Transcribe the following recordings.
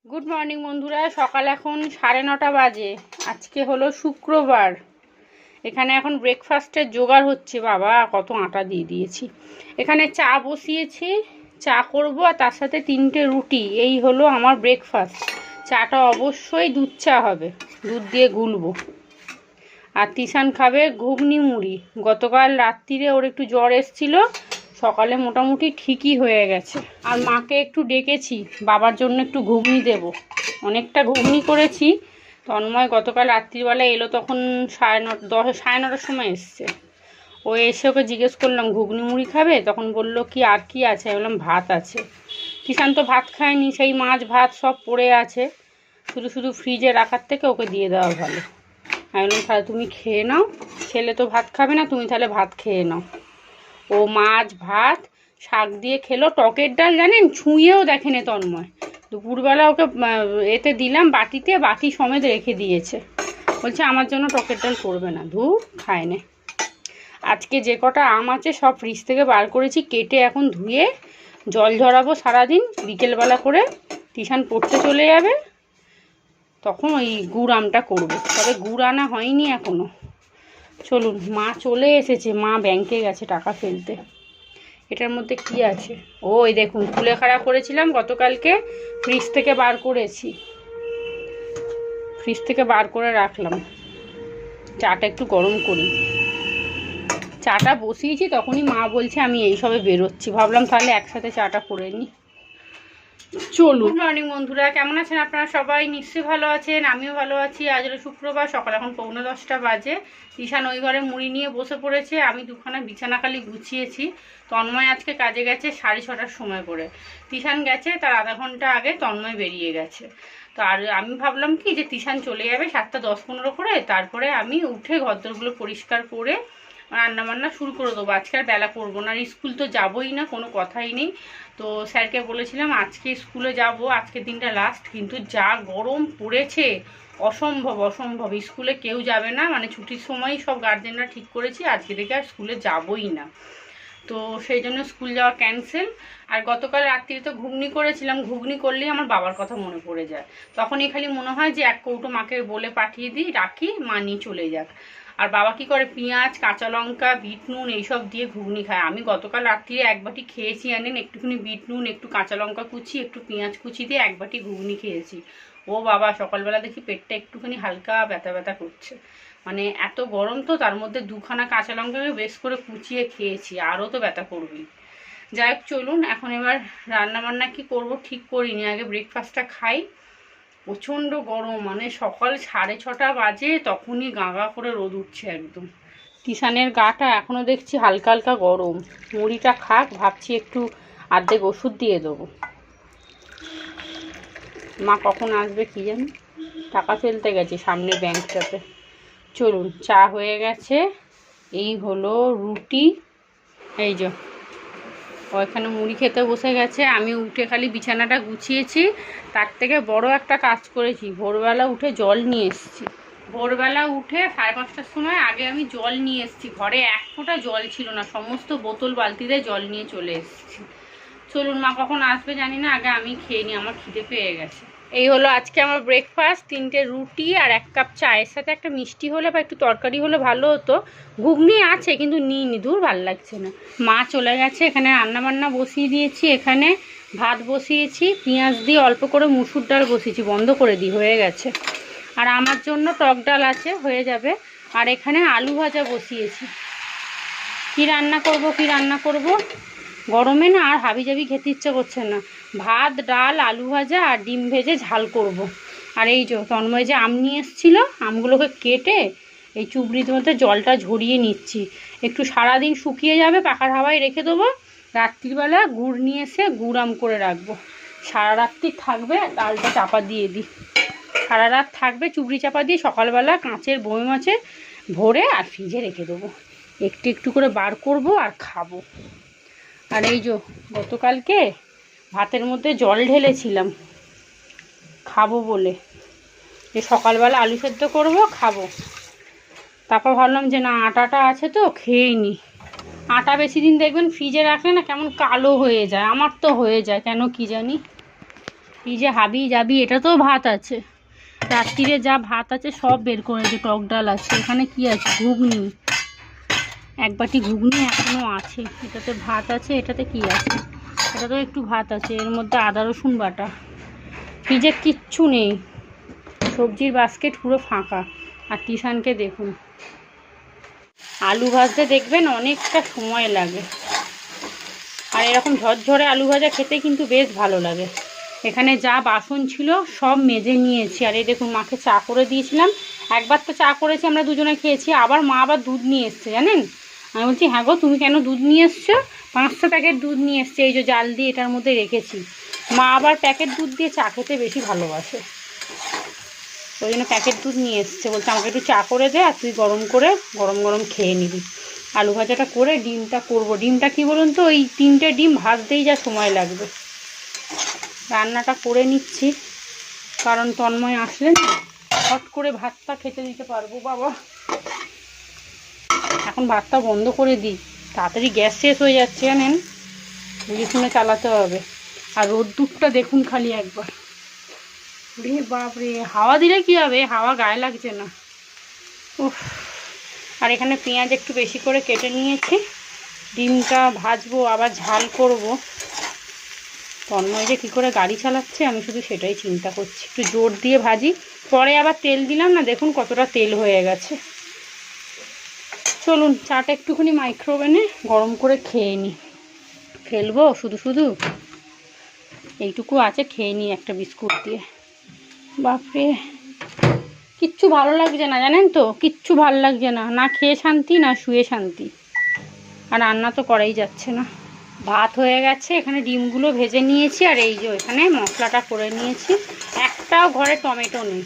Good morning বন্ধুরা, সকাল এখন 9:30 বাজে। আজকে হলো শুক্রবার। এখানে এখন ব্রেকফাস্টের জোগাড় হচ্ছে। বাবা কত আটা দিয়ে দিয়েছি। এখানে চা বসিয়েছি, চা করব আর তার সাথে 3টে রুটি। এই হলো আমার ব্রেকফাস্ট। চাটা অবশ্যই দুধ চা হবে, দুধ দিয়ে গুলবো। আর তিশান খাবে ঘুগনি মুড়ি। গতকাল রাত্রিরে ওর একটু জ্বর এসেছিল, সকালে মোটামুটি ঠিকই হয়ে গেছে। আর মাকে একটু ডেকেছি, বাবার জন্য একটু ঘুগনি দেব। অনেকটা ঘুগনি করেছি। তন্ময় গতকাল রাত্রিবেলা এলো, তখন 9:30 সময় এসছে। ও এসে ওকে জিজ্ঞেস করলাম ঘুগনি মুড়ি খাবে, তখন বলল কি আর কি আছে। আমি বললাম ভাত আছে। কিষান তো ভাত খায়নি, সেই মাছ ভাত সব পড়ে আছে, শুধু শুধু ফ্রিজে রাখার থেকে ওকে দিয়ে দেওয়া ভালো। আমি বললাম তাহলে তুমি খেয়ে নাও, ছেলে তো ভাত খাবে না, তুমি তাহলে ভাত খেয়ে নাও। ও মাছ ভাত শাক দিয়ে খেলো। টকের ডাল জানেন ছুঁয়েও দেখেনি তন্ময়। দুপুরবেলা ওকে এতে দিলাম, বাটিতে, বাটি সমেত রেখে দিয়েছে। বলছে আমার জন্য টকের ডাল করবে না, ধুর খায় না। আজকে যে কটা আম আছে সব ফ্রিজ থেকে বার করেছি, কেটে এখন ধুয়ে জল ঝরাবো সারাদিন। বিকেলবেলা করে টিউশন পড়তে চলে যাবে, তখন ওই গুড় আমটা করবো। তবে গুড় আনা হয়নি এখনো। চলুন, মা চলে এসেছে, মা ব্যাংকে গেছে টাকা ফেলতে। এটার মধ্যে কি আছে? ওই দেখুন, কুলেখাড়া করেছিলাম গতকালকে, ফ্রিজ থেকে বার করেছি, ফ্রিজ থেকে বার করে রাখলাম। চাটা একটু গরম করি। চাটা বসিয়েছি, তখনই মা বলছে আমি এইসবে বেরোচ্ছি। ভাবলাম তাহলে একসাথে চাটা করে নিই। চলুন। গুড মর্নিং বন্ধুরা, কেমন আছেন আপনারা সবাই? নিশ্চয়ই ভালো আছেন, আমিও ভালো আছি। আজ হলো শুক্রবার, সকাল এখন 9:45 বাজে। ঈশান ওই ঘরে মুড়ি নিয়ে বসে পড়েছে, আমি দুখানা বিছানা খালি গুছিয়েছি। তন্ময় আজকে কাজে গেছে 6:30টার সময় করে। তিশান গেছে তার আধা ঘন্টা আগে, তন্ময় বেরিয়ে গেছে। তো আর আমি ভাবলাম কি যে তিশান চলে যাবে 7:10-15 করে, তারপরে আমি উঠে ঘরদোরগুলো পরিষ্কার করে রান্নাবান্না শুরু করে দেবো। আজকে আর বেলা করবো না, আর স্কুল তো যাবোই না, কোনো কথাই নেই। তো স্যারকে বলেছিলাম আজকে স্কুলে যাব, আজকের দিনটা লাস্ট। কিন্তু যা গরম পড়েছে, অসম্ভব অসম্ভব। স্কুলে কেউ যাবে না, মানে ছুটির সময়ই সব গার্জেনরা ঠিক করেছি আজকে থেকে আর স্কুলে যাবোই না। তো সেই জন্য স্কুল যাওয়া ক্যান্সেল। আর গতকাল রাত্রিরে তো ঘুগনি করেছিলাম, ঘুগনি করলেই আমার বাবার কথা মনে পড়ে যায়। তখনই খালি মনে হয় যে এক কৌটো মাকে বলে পাঠিয়ে দিই, রাখি, মা নিয়ে চলে যাক। আর বাবা কি করে, পেঁয়াজ, কাঁচা লঙ্কা, বিট নুন এইসব দিয়ে ঘুগনি খায়। আমি গতকাল রাত্রিরে এক বাটি খেয়েছি, আনেন একটুখানি বিট নুন, একটু কাঁচা লঙ্কা কুচি, একটু পেঁয়াজ কুচি দিয়ে এক বাটি ঘুগনি খেয়েছি। ও বাবা, সকালবেলা দেখি পেটটা একটুখানি হালকা ব্যথা ব্যথা করছে। মানে এত গরম, তো তার মধ্যে দুখানা কাঁচা লঙ্কাকে বেশ করে কুচিয়ে খেয়েছি, আরও তো ব্যথা করবেই। যাই হোক, চলুন এখন এবার রান্নাবান্না কি করব ঠিক করিনি, আগে ব্রেকফাস্টটা খাই। প্রচণ্ড গরম, মানে সকাল 6:30 বাজে, তখনই গা গা করে রোদ উঠছে একদম। তিশানের গাটা এখনও দেখছি হালকা হালকা গরম। মুড়িটা খাক, ভাবছি একটু অর্ধেক ওষুধ দিয়ে দেবো। মা কখন আসবে কি জানি, টাকা ফেলতে গেছে সামনে ব্যাংকটাতে। চলুন, চা হয়ে গেছে, এই হলো রুটি। এই যে ওইখানে মুড়ি খেতে বসে গেছে, আমি উঠে খালি বিছানাটা গুছিয়েছি। তার থেকে বড় একটা কাজ করেছি, ভোরবেলা উঠে জল নিয়ে এসেছি। ভোরবেলা উঠে 5:30টার সময় আগে আমি জল নিয়ে এসেছি। ঘরে এক ফোঁটা জল ছিল না, সমস্ত বোতল বালতিতে জল নিয়ে চলে এসেছি। চলুন, মা কখন আসবে জানি না, আগে আমি খেয়ে নিই, আমার খিদে পেয়ে গেছে। এই হলো আজকে আমার ব্রেকফাস্ট, 3টে রুটি আর 1 কাপ চায়ের সাথে একটা মিষ্টি হলে বা একটু তরকারি হলে ভালো হতো। ঘুগনি আছে কিন্তু নিইনি, দূর ভালো লাগছে না। মা চলে গেছে, এখানে রান্নাবান্না বসিয়ে দিয়েছি। এখানে ভাত বসিয়েছি, পেঁয়াজ দিয়ে অল্প করে মুসুর ডাল বসিয়েছি, বন্ধ করে দিই, হয়ে গেছে। আর আমার জন্য টক ডাল আছে, হয়ে যাবে। আর এখানে আলু ভাজা বসিয়েছি। কি রান্না করব গরমে না আর হাবিজাবি খেতে ইচ্ছে করছে না। ভাত, ডাল, আলু ভাজা আর ডিম ভেজে ঝাল করব। আর এই যে তন্ময় যে আম নিয়ে এসেছিল, আমগুলোকে কেটে এই চুবড়ির মধ্যে জলটা ঝরিয়ে নিচ্ছি। একটু সারাদিন শুকিয়ে যাবে, পাখার হাওয়ায় রেখে দেবো। রাত্রিবেলা গুড় নিয়ে এসে গুড় আম করে রাখবো। সারা রাত্রি থাকবে, ডালটা চাপা দিয়ে দিই। সারা রাত থাকবে চুবড়ি চাপা দিয়ে, সকালবেলা কাঁচের বয়ম আছে ভরে আর ফ্রিজে রেখে দেবো। একটু একটু করে বার করব আর খাবো। আর এই যে গতকালকে ভাতের মধ্যে জল ঢেলেছিলাম খাবো বলে, যে সকালবেলা আলু সেদ্ধ করব খাবো। তারপর ভাবলাম যে না, আটাটা আছে তো খেয়ে নিই। আটা বেশি দিন দেখবেন ফ্রিজে রাখলে না কেমন কালো হয়ে যায়, আমার তো হয়ে যায় কেন কি জানি। এই যে হাবি যাবি, এটা তো ভাত আছে, রাত্রিরে যা ভাত আছে সব বের করেছে। টক ডাল আছে, এখানে কি আছে, ঘুগনি, এক বাটি ঘুগনি এখনো আছে। এটাতে ভাত আছে, এটাতে কি আছে, এটাতেও একটু ভাত আছে, এর মধ্যে আদা রসুন বাটা। ফ্রিজে কিচ্ছু নেই, সবজির বাস্কেট পুরো ফাঁকা। আর টিশানকে দেখুন, আলু ভাজতে দেখবেন অনেকটা সময় লাগে, আর এরকম ঝরঝরে আলু ভাজা খেতে কিন্তু বেশ ভালো লাগে। এখানে যা বাসন ছিল সব মেজে নিয়েছি। আর এই দেখুন, মাকে চা করে দিয়েছিলাম, একবার তো চা করেছি, আমরা দুজনে খেয়েছি, আবার মা আবার দুধ নিয়ে এসছে জানেন। আমি বলছি, হ্যাঁ গো তুমি কেন দুধ নিয়ে এসছো? 5টা প্যাকেট দুধ নিয়ে এসছে, এই যে জাল দিয়ে এটার মধ্যে রেখেছি। মা আবার প্যাকেট দুধ দিয়ে চা খেতে বেশি ভালোবাসে, ওই জন্য প্যাকেট দুধ নিয়ে এসছে। বলছে আমাকে একটু চা করে দে, আর তুই গরম করে গরম গরম খেয়ে নিবি। আলু ভাজাটা করে ডিমটা করবো। ডিমটা কি বলুন তো, ওই 3টে ডিম ভাজতেই যা সময় লাগবে। রান্নাটা করে নিচ্ছি, কারণ তন্ময় আসলে না হট করে ভাতটা খেতে দিতে পারবো। বাবা, এখন ভাতটা বন্ধ করে দিই, তাড়াতাড়ি গ্যাস শেষ হয়ে যাচ্ছে জানেন, বুঝে শুনে চালাতে হবে। আর রোদ্দুরটা দেখুন খালি একবার, রে বাপরে, হাওয়া দিলে কি হবে, হাওয়া গায়ে লাগছে না। উফ। আর এখানে পেঁয়াজ একটু বেশি করে কেটে নিয়েছি, ডিমটা ভাজবো, আবার ঝাল করব। তন্ময় যে কী করে গাড়ি চালাচ্ছে আমি শুধু সেটাই চিন্তা করছি। একটু জোর দিয়ে ভাজি, পরে আবার তেল দিলাম না, দেখুন কতটা তেল হয়ে গেছে। চলুন চাটা একটুখানি মাইক্রোওভেনে গরম করে খেয়ে নিই। ফেলবো শুধু শুধু, এইটুকু আছে, খেয়ে নিই একটা বিস্কুট দিয়ে। বাপরে, কিচ্ছু ভালো লাগছে না জানেন তো, কিচ্ছু ভালো লাগছে না, না খেয়ে শান্তি না শুয়ে শান্তি। আর রান্না তো করাই যাচ্ছে না। ভাত হয়ে গেছে, এখানে ডিমগুলো ভেজে নিয়েছি, আর এই যে এখানে মশলাটা করে নিয়েছি। একটাও ঘরে টমেটো নেই,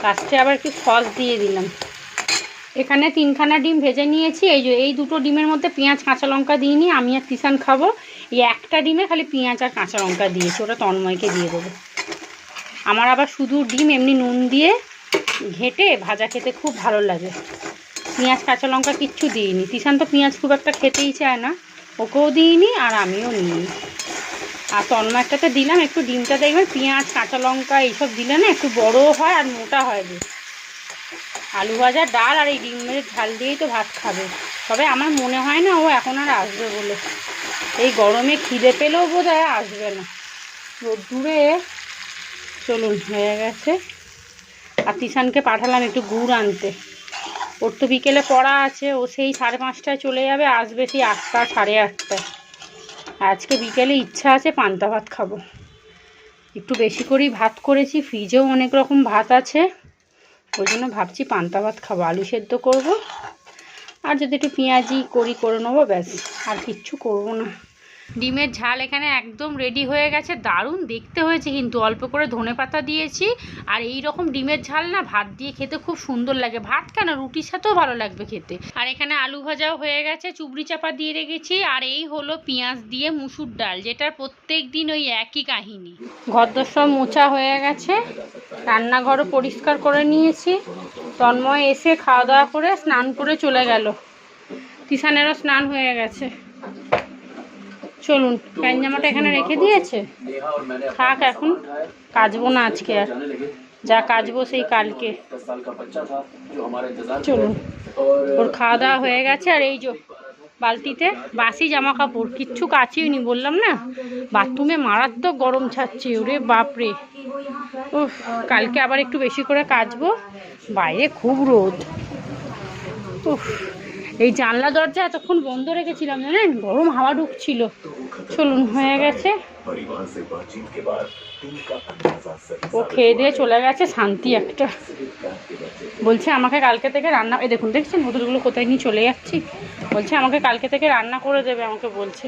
লাস্টে আবার একটু সস দিয়ে দিলাম। এখানে 3খানা ডিম ভেজে নিয়েছি। এই যে এই 2টো ডিমের মধ্যে পেঁয়াজ কাঁচা লঙ্কা দিইনি, আমি আর তিশান খাবো। এই একটা ডিমে খালি পেঁয়াজ আর কাঁচা লঙ্কা দিয়েছি, ওটা তন্ময়কে দিয়ে দেবো। আমার আবার শুধু ডিম এমনি নুন দিয়ে ঘেঁটে ভাজা খেতে খুব ভালো লাগে, পেঁয়াজ কাঁচা লঙ্কা কিচ্ছু দিইনি। তিশান তো পেঁয়াজ খুব একটা খেতেই চায় না, ওকেও দিইনি আর আমিও নিইনি। আর তন্ময়টাতে দিলাম একটু, ডিমটা দেখবেন পেঁয়াজ কাঁচা লঙ্কা এইসব দিলে না একটু বড়ও হয় আর মোটা হয় বেশ। আলু ভাজা, ডাল আর এই ডিমের ঝাল দিয়েই তো ভাত খাবে। তবে আমার মনে হয় না ও এখন আর আসবে বলে, এই গরমে খিদে পেলেও বোধ হয় আসবে না, রোদ্দুরে। চলুন হয়ে গেছে। আর তিশানকে পাঠালাম একটু গুড় আনতে, ওর তো বিকেলে পড়া আছে, ও সেই 5:30টায় চলে যাবে, আসবে সেই 8টা 8:30টায়। আজকে বিকেলে ইচ্ছা আছে পান্তা ভাত খাবো, একটু বেশি করেই ভাত করেছি, ফ্রিজেও অনেক রকম ভাত আছে, ওই জন্য ভাবছি পান্তা ভাত খাবো। আলু সেদ্ধ করব, আর যদি একটু পেঁয়াজি করে নেবো, ব্যাস, আর কিচ্ছু করবো না। ডিমের ঝাল এখানে একদম রেডি হয়ে গেছে, দারুণ দেখতে হয়েছে কিন্তু, অল্প করে ধনেপাতা দিয়েছি। আর এই রকম ডিমের ঝাল না ভাত দিয়ে খেতে খুব সুন্দর লাগে, ভাত কেন রুটির সাথেও ভালো লাগবে খেতে। আর এখানে আলু ভাজাও হয়ে গেছে, চুবড়ি চাপা দিয়ে রেখেছি। আর এই হলো পেঁয়াজ দিয়ে মুসুর ডাল, যেটার প্রত্যেক দিন ওই একই কাহিনী। ঘরদোর সব মোছা হয়ে গেছে, রান্নাঘরও পরিষ্কার করে নিয়েছি। তন্ময় এসে খাওয়া দাওয়া করে স্নান করে চলে গেল, তিশানেরও স্নান হয়ে গেছে। চলুন, প্যান্ট জামাটা এখানে রেখে দিয়েছে, থাক, এখন কাচবো না আজকে, আর যা কাচবো সেই কালকে। চলুন, ওর খাওয়া দাওয়া হয়ে গেছে। আর এই যে বালতিতে বাসি জামা কাপড়, কিচ্ছু কাচিনি, বললাম না বাথরুমে মারাত্মক গরম ছাড়ছে, ওরে বাপরে। ও, কালকে আবার একটু বেশি করে কাচবো, বাইরে খুব রোদ। উফ, এই জানলা দরজা এতক্ষণ বন্ধ রেখেছিলাম জানেন, গরম হাওয়া ঢুকছিল। চলুন হয়ে গেছে, ও খেয়ে দিয়ে চলে গেছে, শান্তি একটা। বলছে আমাকে কালকে থেকে রান্না, এই দেখুন দেখছেন বোতলগুলো কোথায় নিয়ে চলে যাচ্ছি, বলছে আমাকে কালকে থেকে রান্না করে দেবে, আমাকে বলছে।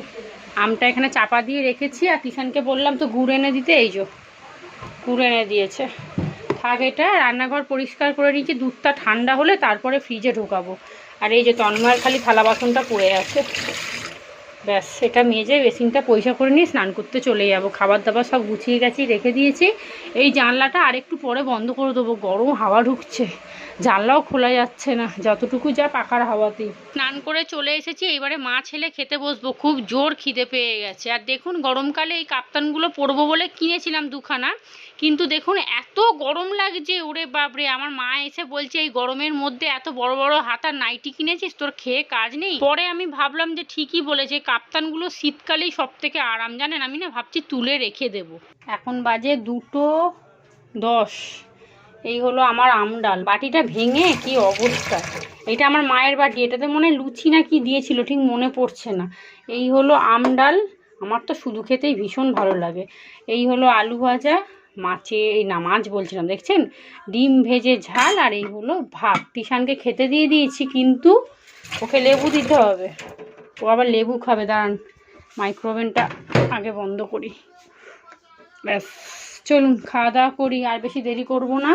আমটা এখানে চাপা দিয়ে রেখেছি, আর তিশানকে বললাম তো গুড় এনে দিতে, এই যে গুড় এনে দিয়েছে। থাক, এটা রান্নাঘর পরিষ্কার করে নিয়েছি, দুধটা ঠান্ডা হলে তারপরে ফ্রিজে ঢোকাবো। আর এই যে তন্ময়ের খালি থালা বাসনটা পড়ে আছে, ব্যাস এটা মেজে বেসিনটা পরিষ্কার করে নিয়ে স্নান করতে চলে যাব। খাবার দাবার সব গুছিয়ে গেছি, রেখে দিয়েছি। এই জানলাটা আরেকটু পরে বন্ধ করে দেবো, গরম হাওয়া ঢুকছে, জানলাও খোলা যাচ্ছে না, যতটুকু যা পাখার হাওয়াতেই। স্নান করে চলে এসেছি, এবারে মা ছেলে খেতে বসবো। খুব জোর খিদে পেয়ে গেছে। আর দেখুন গরমকালে এই কাপ্তানগুলো পরবো বলে কিনেছিলাম দুখানা, কিন্তু দেখুন এত গরম লাগছে, ওরে বাপরে। আমার মা এসে বলছে এই গরমের মধ্যে এত বড় বড় হাতার নাইটি কিনেছিস, তোর খেয়ে কাজ নেই। পরে আমি ভাবলাম যে ঠিকই বলেছে, কাপ্তানগুলো শীতকালেই সব থেকে আরাম, জানেন। আমি না ভাবছি তুলে রেখে দেব। এখন বাজে 2:10। এই হলো আমার আম ডাল। বাটিটা ভেঙে কি অবস্থা। এটা আমার মায়ের বাটি, এটাতে মনে হয় লুচি না কি দিয়েছিল, ঠিক মনে পড়ছে না। এই হলো আম ডাল, আমার তো শুধু খেতেই ভীষণ ভালো লাগে। এই হলো আলু ভাজা, মাছ বলছিলাম, দেখছেন, ডিম ভেজে ঝাল। আর এই হলো ভাত। তিশানকে খেতে দিয়ে দিয়েছি, কিন্তু ওকে লেবু দিতে হবে, ও আবার লেবু খাবে। দাঁড়ান মাইক্রোওভেনটা আগে বন্ধ করি। ব্যাস চলুন খাওয়া দাওয়া করি, আর বেশি দেরি করব না,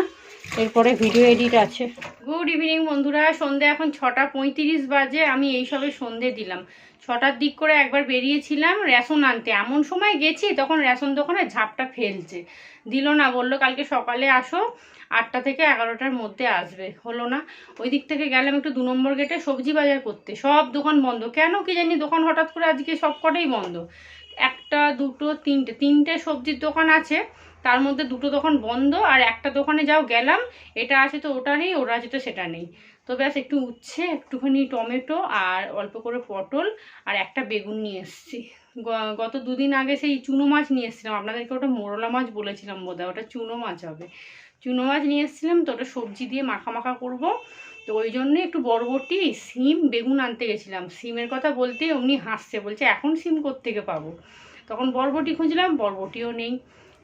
এরপরে ভিডিও এডিট আছে। গুড ইভিনিং বন্ধুরা, সন্ধে এখন 6:35 বাজে। আমি এই সবে সন্ধে দিলাম। 6টার দিক করে একবার বেরিয়েছিলাম রেশন আনতে, এমন সময় গেছি তখন রেশন দোকানে ঝাপটা ফেলছে, দিল না, বললো কালকে সকালে আসো, 8টা থেকে 11টার মধ্যে আসবে, হলো না। ওই দিক থেকে গেলাম একটু 2 নম্বর গেটে সবজি বাজার করতে, সব দোকান বন্ধ। কেন কি জানি, দোকান হঠাৎ করে আজকে সব কটাই বন্ধ। 1, 2, 3টে সবজির দোকান আছে, তার মধ্যে 2টো দোকান বন্ধ। আর একটা দোকানে যাও গেলাম, এটা আছে তো ওটা নেই, ওটা আছে তো সেটা নেই। তো ব্যাস একটু উচ্ছে, একটুখানি টমেটো, আর অল্প করে পটল, আর একটা বেগুন নিয়ে এসেছি। গত 2 দিন আগে সেই চুনো মাছ নিয়ে এসেছিলাম, আপনাদেরকে ওটা মোরলা মাছ বলেছিলাম বোধহয়, ওটা চুনো মাছ হবে। চুনো মাছ নিয়ে এসেছিলাম, তো ওটা সবজি দিয়ে মাখা মাখা করবো। তো ওই জন্য একটু বরবটি, সিম, বেগুন আনতে গেছিলাম। সিমের কথা বলতেই অমনি হাসছে, বলছে এখন সিম কোত্থেকে পাবো। তখন বরবটি খুঁজলাম, বরবটিও নেই।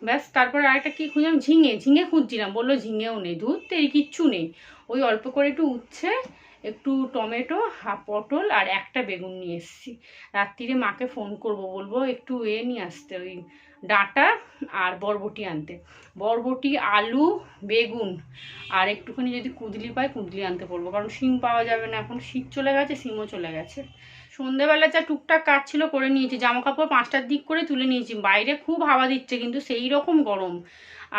ব্যাস তারপরে আরেকটা কী খুঁজলাম, ঝিঙে খুঁজছিলাম, বললো ঝিঙেও নেই। ধুতে কিচ্ছু নেই। ওই অল্প করে একটু উচ্ছে, একটু টমেটো, পটল আর একটা বেগুন নিয়ে এসেছি। রাত্রিরে মাকে ফোন করব, বলবো একটু নিয়ে আসতে, ওই ডাঁটা আর বরবটি আনতে। বরবটি, আলু, বেগুন আর একটুখানি যদি কুঁদলি পাই, কুঁদলি আনতে বলবো, কারণ শিম পাওয়া যাবে না, এখন শীত চলে গেছে, শিমও চলে গেছে। সন্ধেবেলা যা টুকটাক কাজ ছিল করে নিয়েছি, জামা কাপড় 5টার দিক করে তুলে নিয়েছি। বাইরে খুব হাওয়া দিচ্ছে, কিন্তু সেই রকম গরম।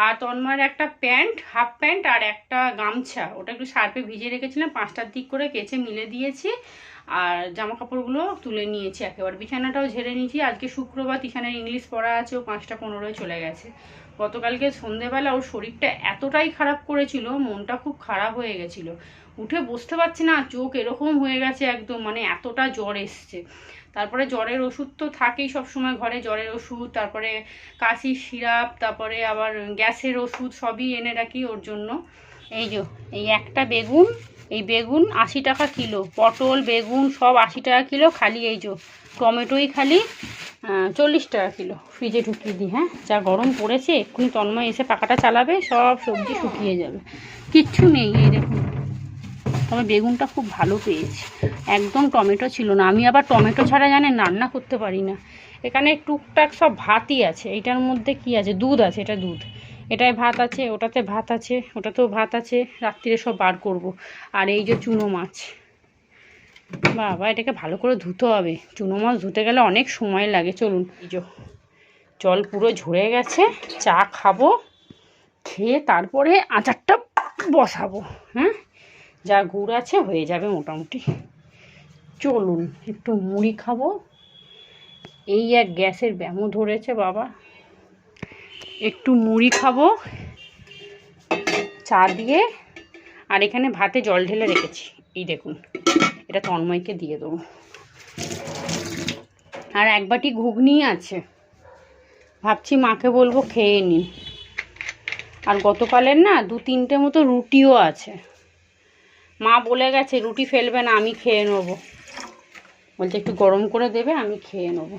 আর তন্ময়ের একটা প্যান্ট, হাফ প্যান্ট আর একটা গামছা, ওটা একটু সার্ফে ভিজিয়ে রেখেছিলাম, 5টার দিক করে কেচে মিলে দিয়েছি। আর জামা কাপড়গুলো তুলে নিয়েছি একেবারে, বিছানাটাও ঝেড়ে নিয়েছি। আজকে শুক্রবার, তিশানের ইংলিশ পড়া আছে, ও 5:15 চলে গেছে। গতকালকে সন্ধেবেলা ওর শরীরটা এতটাই খারাপ করেছিল, মনটা খুব খারাপ হয়ে গেছিলো, উঠে বসতে পারছি না, চোখ এরকম হয়ে গেছে একদম, মানে এতটা জ্বর এসছে। তারপরে জ্বরের ওষুধ তো থাকেই সবসময় ঘরে, জ্বরের ওষুধ, তারপরে কাশির সিরাপ, তারপরে আবার গ্যাসের ওষুধ, সবই এনে রাখি ওর জন্য। এই যে এই একটা বেগুন, এই বেগুন 80 টাকা কিলো, পটল, বেগুন সব 80 টাকা কিলো। খালি এই যে টমেটোই খালি 40 টাকা কিলো। ফ্রিজে ঢুকিয়ে দিই। হ্যাঁ, যা গরম পড়েছে, এক্ষুনি তন্ময় এসে পাখাটা চালাবে, সব সবজি শুকিয়ে যাবে, কিচ্ছু নেই। এই দেখুন, তবে বেগুনটা খুব ভালো পেয়েছি, একদম টমেটো ছিল না। আমি আবার টমেটো ছাড়া জানেন রান্না করতে পারি না। এখানে টুকটাক সব ভাতই আছে। এইটার মধ্যে কি আছে, দুধ আছে, এটা দুধ, এটায় ভাত আছে, ওটাতে ভাত আছে, ওটাতেও ভাত আছে, রাত্রিরে সব বার করব। আর এই যে চুনো মাছ, বাবা এটাকে ভালো করে ধুতে হবে, চুনো মাছ ধুতে গেলে অনেক সময় লাগে। চলুন, এই যে জল পুরো ঝরে গেছে, চা খাবো, খেয়ে তারপরে আচারটা বসাবো। হ্যাঁ, যা গুড় আছে হয়ে যাবে মোটামুটি। চলুন একটু মুড়ি খাবো, এই এক গ্যাসের ব্যামো ধরেছে বাবা। একটু মুড়ি খাবো চা দিয়ে। আর এখানে ভাতে জল ঢেলে রেখেছি, এই দেখুন, এটা তন্ময়কে দিয়ে দেবো। আর এক বাটি ঘুগনি আছে, ভাবছি মাকে বলবো খেয়ে নিন। আর গতকালের না 2-3টে মতো রুটিও আছে, মা বলে গেছে রুটি ফেলবে না, আমি খেয়ে নেবো, বলছে একটু গরম করে দেবে, আমি খেয়ে নেবো।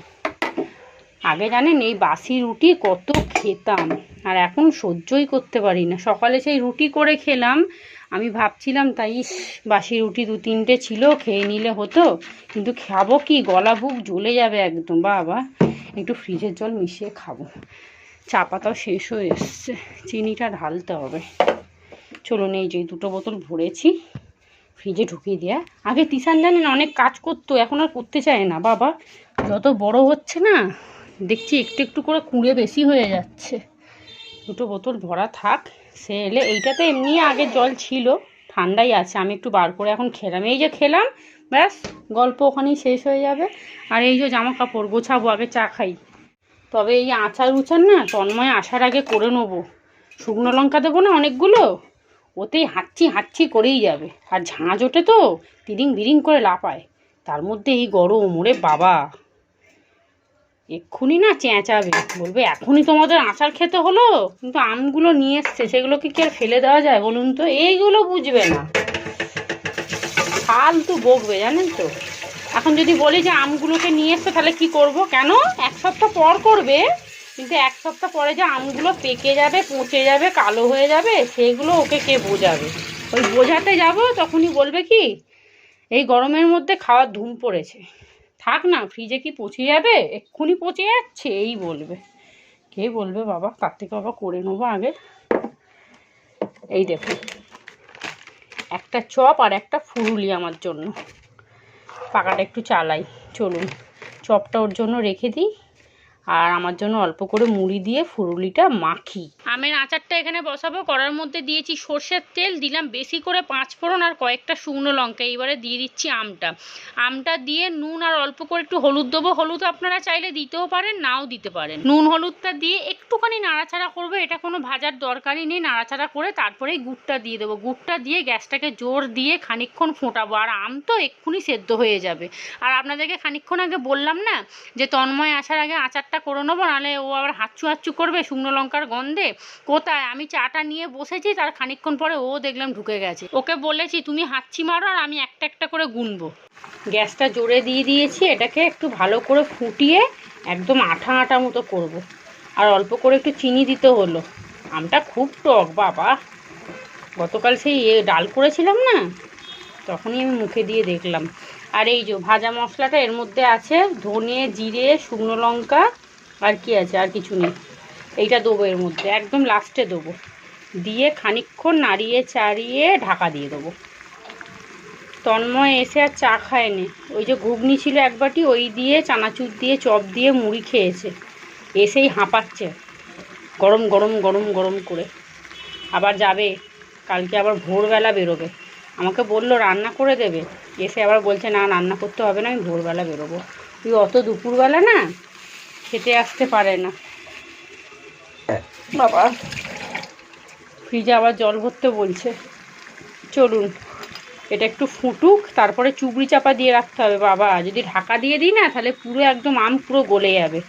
আগে জানেন এই বাসি রুটি কত খেতাম, আর এখন সহ্যই করতে পারি না। সকালে সেই রুটি করে খেলাম, আমি ভাবছিলাম তাই বাসি রুটি 2-3টে ছিল, খেয়ে নিলে হতো, কিন্তু খাবো কি, গলা বুক জ্বলে যাবে একদম। বাবা একটু ফ্রিজের জল মিশিয়ে খাবো। চা পাতাও শেষ হয়ে এসছে, চিনিটা ঢালতে হবে। চলুন, এই যে 2টো বোতল ভরেছি, ফ্রিজে ঢুকিয়ে দেয়া। আগে তিশান জানেন অনেক কাজ করতো, এখন আর করতে চায় না। বাবা যত বড় হচ্ছে না দেখছি একটু একটু করে কুঁড়ে বেশি হয়ে যাচ্ছে। দুটো বোতল ভরা থাক, সে এলে। এইটাতে এমনি আগের জল ছিল, ঠান্ডাই আছে। আমি একটু বার করে এখন খেলাম, এই যে খেলাম, ব্যাস গল্প ওখানেই শেষ হয়ে যাবে। আর এই যে জামা কাপড় গোছাবো, আগে চা খাই। তবে এই আচার উচার না তন্ময় আসার আগে করে নেবো। শুকনো লঙ্কা দেবো না অনেকগুলো, ওতেই হাঁচি হাঁচি করেই যাবে। আর ঝাঁঝ ওঠে তো, তিরিং বিরিং করে লাফায়, তার মধ্যে এই গরম, ওরে বাবা এক্ষুনি না চেঁচাবে, বলবে এখনই তোমাদের আচার খেতে হলো। কিন্তু আমগুলো নিয়ে এসছে, সেগুলোকে কি আর ফেলে দেওয়া যায় বলুন তো? এইগুলো বুঝবে না, ফালতু বকবে জানেন তো। এখন যদি বলি যে আমগুলোকে নিয়ে এসছে তাহলে কি করব? কেন, 1 সপ্তাহ পর করবে, কিন্তু 1 সপ্তাহ পরে যে আমগুলো পেকে যাবে, পচে যাবে, কালো হয়ে যাবে, সেগুলো ওকে কে বোঝাবে? ওই বোঝাতে যাব, তখনই বলবে কি এই গরমের মধ্যে খাওয়ার ধুম পড়েছে, থাক না, ফ্রিজে কি পচে যাবে, এক্ষুনি পচে যাচ্ছে, এই বলবে। কে বলবে বাবা, তার থেকে বাবা করে নেবো আগে। এই দেখুন, একটা চপ আর একটা ফুরুলি আমার জন্য, পাকাটা একটু চালাই। চলুন চপটা ওর জন্য রেখে দিই, আর আমার জন্য অল্প করে মুড়ি দিয়ে ফুরুলিটা মাখি। আমের আচারটা এখানে বসাবো। কড়ার মধ্যে দিয়েছি সর্ষের তেল, দিলাম বেশি করে 5 ফোড়ন আর কয়েকটা শুকনো লঙ্কা। এবারে দিয়ে দিচ্ছি আমটা দিয়ে নুন আর অল্প করে একটু হলুদ দেবো। হলুদ আপনারা চাইলে দিতেও পারেন, নাও দিতে পারেন। নুন হলুদটা দিয়ে একটুখানি নাড়াচাড়া করবো, এটা কোনো ভাজার দরকারই নেই। নাড়াচাড়া করে তারপরেই গুড়টা দিয়ে দেবো। গুড়টা দিয়ে গ্যাসটাকে জোর দিয়ে খানিকক্ষণ ফোটাবো। আর আম তো এক্ষুনি সেদ্ধ হয়ে যাবে। আর আপনাদেরকে খানিকক্ষণ আগে বললাম না যে তন্ময় আসার আগে আচারটা করে নেবো, নাহলে ও আবার হাঁচু হাঁচু করবে শুকনো লঙ্কার গন্ধে। কোথায়, আমি চাটা নিয়ে বসেছি, তার খানিকক্ষণ পরে ও দেখলাম ঢুকে গেছে। ওকে বলেছি তুমি হাঁচি মারো আর আমি একটা একটা করে গুনবো। গ্যাসটা জোরে দিয়ে দিয়েছি, এটাকে একটু ভালো করে ফুটিয়ে একদম আঠা আঠা মতো করব। আর অল্প করে একটু চিনি দিতে হলো। আমটা খুব টক বাবা, গতকাল সেই ডাল করেছিলাম না, তখনই আমি মুখে দিয়ে দেখলাম। আর এই যে ভাজা মশলাটা এর মধ্যে আছে, ধনে জিরে শুকনো লঙ্কা, আর কি আছে, আর কিছু নেই। এইটা দেবো এর মধ্যে, একদম লাস্টে দেবো। দিয়ে খানিকক্ষণ নাড়িয়ে চাড়িয়ে ঢাকা দিয়ে দেবো। তন্ময় এসে আর চা খায়নি, ওই যে ঘুগনি ছিল এক বাটি, ওই দিয়ে চানাচুর দিয়ে চপ দিয়ে মুড়ি খেয়েছে। এসেই হাঁপাচ্ছে গরম গরম গরম গরম করে। আবার যাবে কালকে, আবার ভোরবেলা বেরোবে। আমাকে বললো রান্না করে দেবে, এসে আবার বলছে না রান্না করতে হবে না, আমি ভোরবেলা বেরোবো। তুই অত দুপুরবেলা না খেতে আসতে পারে না বাবা। ফ্রিজে আবার জল ভরতে বলছে। চলুন এটা একটু ফুটুক, তারপরে চুবড়ি চাপা দিয়ে রাখতে হবে বাবা। যদি ঢাকা দিয়ে দিই না তাহলে পুরো একদম আম পুরো গলে যাবে,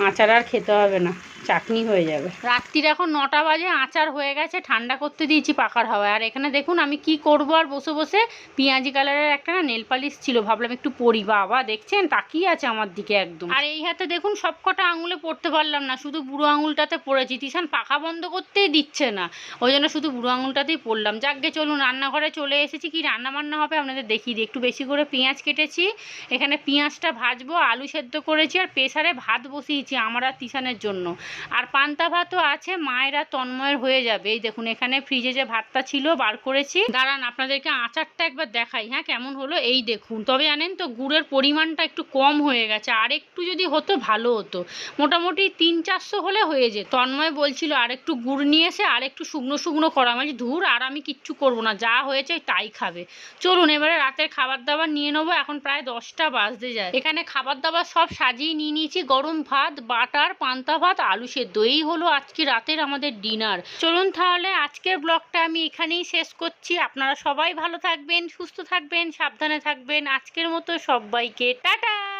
আচার আর খেতে হবে না, চাটনি হয়ে যাবে। রাত্রির এখন 9টা বাজে, আচার হয়ে গেছে, ঠান্ডা করতে দিয়েছি পাখার হাওয়ায়। আর এখানে দেখুন আমি কি করব, আর বসে বসে পেঁয়াজি কালারের একটা না নেল পালিশ ছিল, ভাবলাম একটু পরি। বাবা দেখছেন তাকিয়ে আছে আমার দিকে একদম। আর এই হাতে দেখুন সব কটা আঙুলে পড়তে পারলাম না, শুধু বুড়ো আঙুলটাতে পড়েছি। তিশান পাখা বন্ধ করতেই দিচ্ছে না, ওই জন্য শুধু বুড়ো আঙুলটাতেই পড়লাম। যাকগে চলুন রান্নাঘরে চলে এসেছি, কি রান্না বান্না হবে আপনাদের দেখিয়ে দিই। একটু বেশি করে পেঁয়াজ কেটেছি, এখানে পেঁয়াজটা ভাজবো। আলু সেদ্ধ করেছি, আর প্রেসারে ভাত বসিয়েছি আমার আর তিশানের জন্য। আর পান্তা ভাতও আছে, মায়ের আর তন্ময়ের হয়ে যাবে। এই দেখুন এখানে ফ্রিজে যে ভাতটা ছিল বার করেছি। দাঁড়ান আপনাদেরকে আচারটা একবার দেখাই, হ্যাঁ কেমন হলো। এই দেখুন, তবে জানেন তো গুড়ের পরিমাণটা একটু কম হয়ে গেছে, আর একটু যদি হতো ভালো হতো। মোটামুটি 300-400 হলে হয়ে যেত। তন্ময় বলছিল আর একটু গুড় নিয়ে এসে আর একটু শুকনো শুকনো করা। আমি ধুর, আর আমি কিচ্ছু করবো না, যা হয়েছে তাই খাবে। চলুন এবারে রাতের খাবার দাবার নিয়ে নেবো। এখন প্রায় 10টা বাজতে যায়। এখানে খাবার দাবার সব সাজিয়ে নিয়ে নিয়েছি, গরম ভাত, বাটার, পান্তা ভাত, আলু সেদ্ধ। এই হলো আজকে রাতের আমাদের ডিনার। চলুন তাহলে আজকের ব্লগটা আমি এখানেই শেষ করছি। আপনারা সবাই ভালো থাকবেন, সুস্থ থাকবেন, সাবধানে থাকবেন। আজকের মতো সবাইকে টাটা।